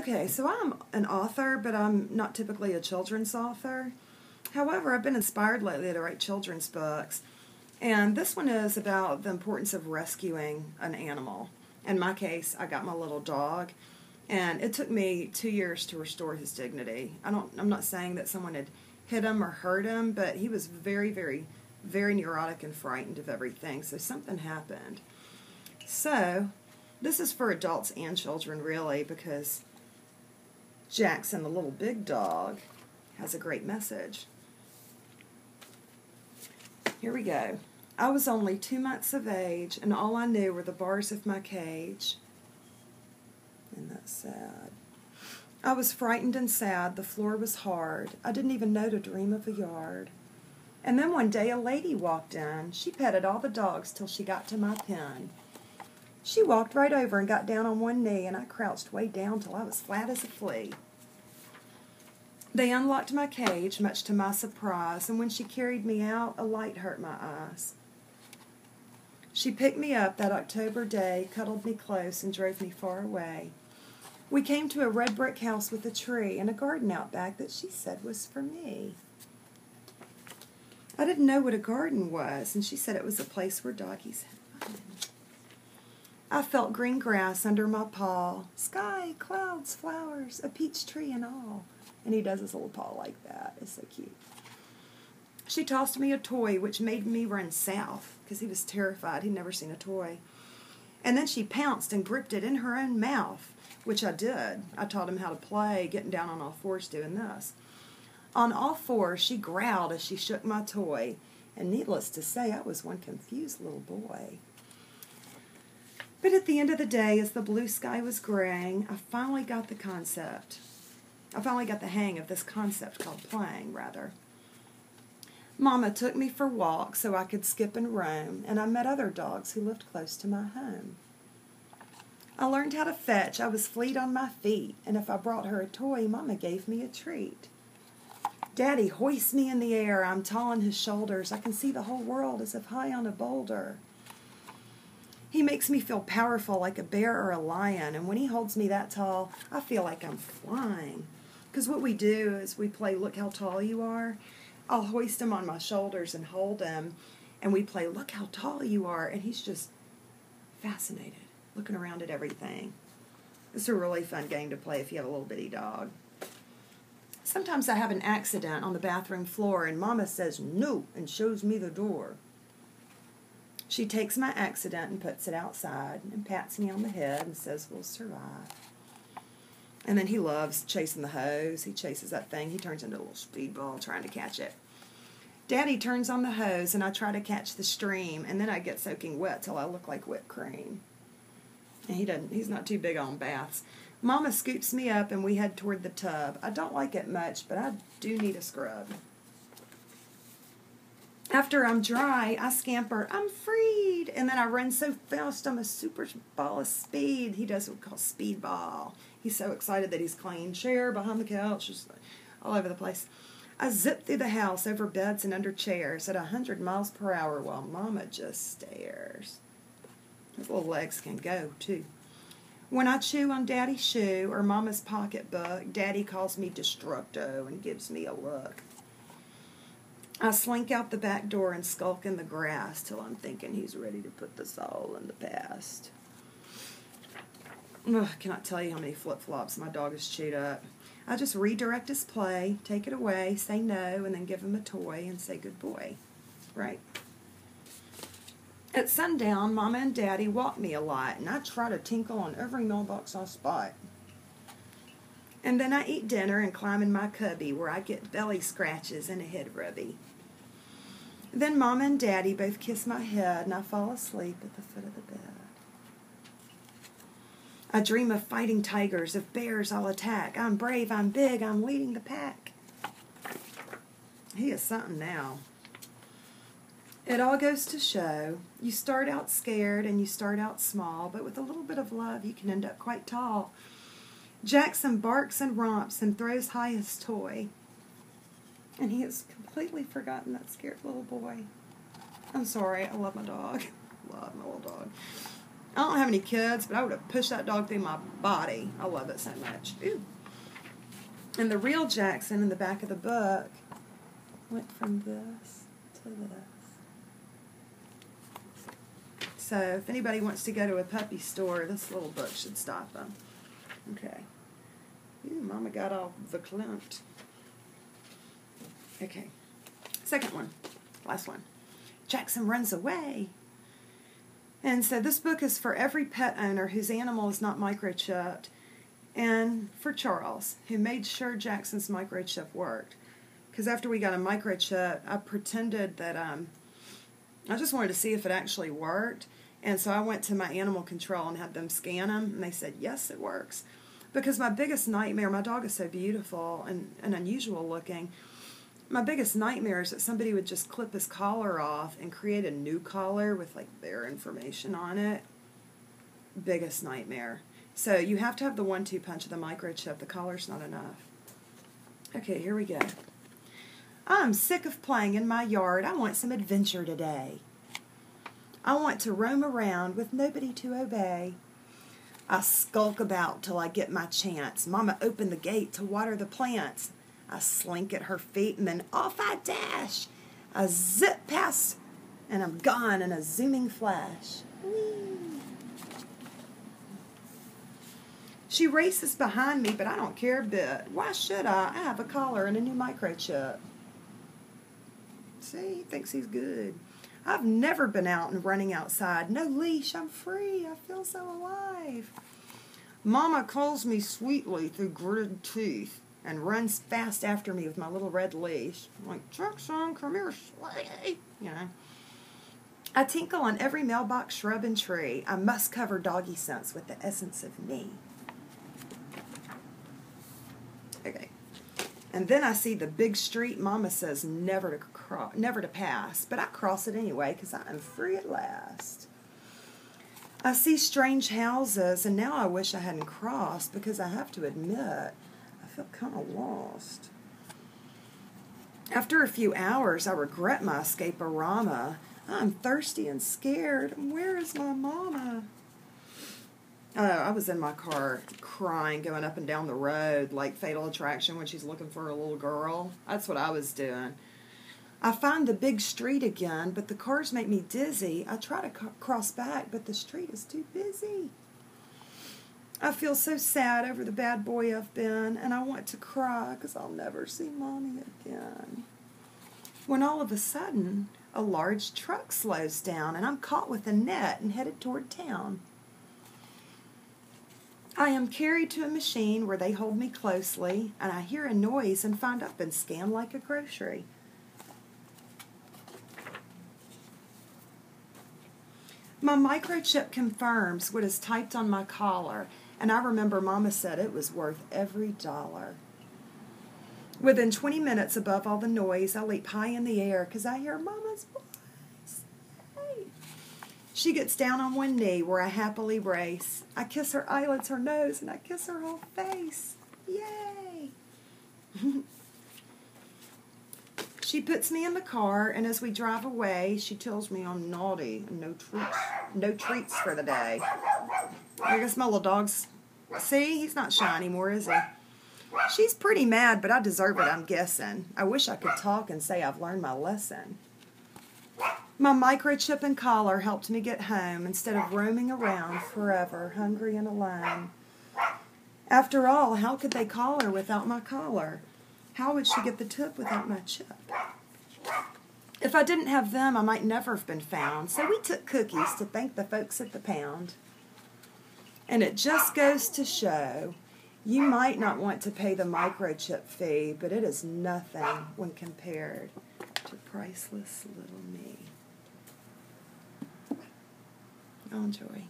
Okay, so I'm an author, but I'm not typically a children's author. However, I've been inspired lately to write children's books, and this one is about the importance of rescuing an animal. In my case, I got my little dog, and it took me 2 years to restore his dignity. I'm not saying that someone had hit him or hurt him, but he was very, very, very neurotic and frightened of everything, so something happened. So, this is for adults and children, really, because Jackson, the little big dog, has a great message. Here we go. I was only 2 months of age, and all I knew were the bars of my cage. And that's sad. I was frightened and sad. The floor was hard. I didn't even know to dream of a yard. And then one day a lady walked in. She petted all the dogs till she got to my pen. She walked right over and got down on one knee, and I crouched way down till I was flat as a flea. They unlocked my cage, much to my surprise, and when she carried me out, a light hurt my eyes. She picked me up that October day, cuddled me close, and drove me far away. We came to a red brick house with a tree and a garden out back that she said was for me. I didn't know what a garden was, and she said it was a place where doggies had fun. I felt green grass under my paw, sky, clouds, flowers, a peach tree and all. And he does his little paw like that. It's so cute. She tossed me a toy, which made me run south, because he was terrified. He'd never seen a toy. And then she pounced and gripped it in her own mouth, which I did. I taught him how to play, getting down on all fours doing this. On all fours, she growled as she shook my toy, and needless to say, I was one confused little boy. But at the end of the day, as the blue sky was graying, I finally got the hang of this concept called playing, rather. Mama took me for walks so I could skip and roam, and I met other dogs who lived close to my home. I learned how to fetch. I was fleet on my feet, and if I brought her a toy, Mama gave me a treat. Daddy hoists me in the air. I'm tall on his shoulders. I can see the whole world as if high on a boulder. He makes me feel powerful like a bear or a lion, and when he holds me that tall, I feel like I'm flying. Because what we do is we play Look How Tall You Are. I'll hoist him on my shoulders and hold him, and we play Look How Tall You Are, and he's just fascinated, looking around at everything. It's a really fun game to play if you have a little bitty dog. Sometimes I have an accident on the bathroom floor, and Mama says no and shows me the door. She takes my accident and puts it outside and pats me on the head and says we'll survive. And then he loves chasing the hose. He chases that thing. He turns into a little speedball trying to catch it. Daddy turns on the hose and I try to catch the stream, and then I get soaking wet till I look like whipped cream. And he's not too big on baths. Mama scoops me up and we head toward the tub. I don't like it much, but I do need a scrub. After I'm dry, I scamper, I'm freed, and then I run so fast I'm a super ball of speed. He does what we call speedball. He's so excited that he's clean. Chair behind the couch, just all over the place. I zip through the house, over beds and under chairs at 100 miles per hour while Mama just stares. His little legs can go, too. When I chew on Daddy's shoe or Mama's pocketbook, Daddy calls me Destructo and gives me a look. I slink out the back door and skulk in the grass till I'm thinking he's ready to put this all in the past. Ugh, I cannot tell you how many flip-flops my dog has chewed up. I just redirect his play, take it away, say no, and then give him a toy and say good boy. Right. At sundown, Mama and Daddy walk me a lot, and I try to tinkle on every mailbox I spot. And then I eat dinner and climb in my cubby where I get belly scratches and a head rubby. Then Mama and Daddy both kiss my head and I fall asleep at the foot of the bed. I dream of fighting tigers, of bears I'll attack. I'm brave, I'm big, I'm leading the pack. He is something now. It all goes to show, you start out scared and you start out small, but with a little bit of love you can end up quite tall. Jackson barks and romps and throws high his toy. And he has completely forgotten that scared little boy. I'm sorry, I love my dog. Love my little dog. I don't have any kids, but I would have pushed that dog through my body. I love it so much. Ooh. And the real Jackson in the back of the book went from this to this. So if anybody wants to go to a puppy store, this little book should stop them. Okay. Ooh, Mama got all verklempt. Okay. Second one. Last one. Jackson runs away. And so this book is for every pet owner whose animal is not microchipped, and for Charles, who made sure Jackson's microchip worked. Because after we got a microchip, I pretended that I just wanted to see if it actually worked. And so I went to my animal control and had them scan them, and they said, yes, it works. Because my biggest nightmare, my dog is so beautiful and unusual looking, my biggest nightmare is that somebody would just clip his collar off and create a new collar with like their information on it. Biggest nightmare. So you have to have the 1-2 punch of the microchip. The collar's not enough. Okay, here we go. I'm sick of playing in my yard. I want some adventure today. I want to roam around with nobody to obey. I skulk about till I get my chance. Mama opened the gate to water the plants. I slink at her feet, and then off I dash. I zip past, and I'm gone in a zooming flash. Whee! She races behind me, but I don't care a bit. Why should I? I have a collar and a new microchip. See, he thinks he's good. I've never been out and running outside. No leash, I'm free. I feel so alive. Mama calls me sweetly through gritted teeth and runs fast after me with my little red leash. I'm like, Jackson, come here, sweetie. You know. I tinkle on every mailbox, shrub, and tree. I must cover doggy scents with the essence of me. Okay. And then I see the big street Mama says never to pass, but I cross it anyway because I am free at last. I see strange houses, and now I wish I hadn't crossed because I have to admit, I feel kind of lost. After a few hours, I regret my escape-a-rama. I'm thirsty and scared. Where is my mama? I was in my car crying, going up and down the road like Fatal Attraction when she's looking for a little girl. That's what I was doing. I find the big street again, but the cars make me dizzy. I try to cross back, but the street is too busy. I feel so sad over the bad boy I've been, and I want to cry because I'll never see Mommy again. When all of a sudden, a large truck slows down, and I'm caught with a net and headed toward town. I am carried to a machine where they hold me closely, and I hear a noise and find I've been scanned like a grocery. My microchip confirms what is typed on my collar, and I remember Mama said it was worth every dollar. Within 20 minutes, above all the noise, I leap high in the air because I hear Mama's voice. Hey. She gets down on one knee where I happily race. I kiss her eyelids, her nose, and I kiss her whole face. Yay! She puts me in the car, and as we drive away, she tells me I'm naughty and no treats for the day. I guess my little dog's... See, he's not shy anymore, is he? She's pretty mad, but I deserve it, I'm guessing. I wish I could talk and say I've learned my lesson. My microchip and collar helped me get home instead of roaming around forever, hungry and alone. After all, how could they call her without my collar? How would she get the tip without my chip? If I didn't have them, I might never have been found. So we took cookies to thank the folks at the pound. And it just goes to show, you might not want to pay the microchip fee, but it is nothing when compared to priceless little me. I'll enjoy.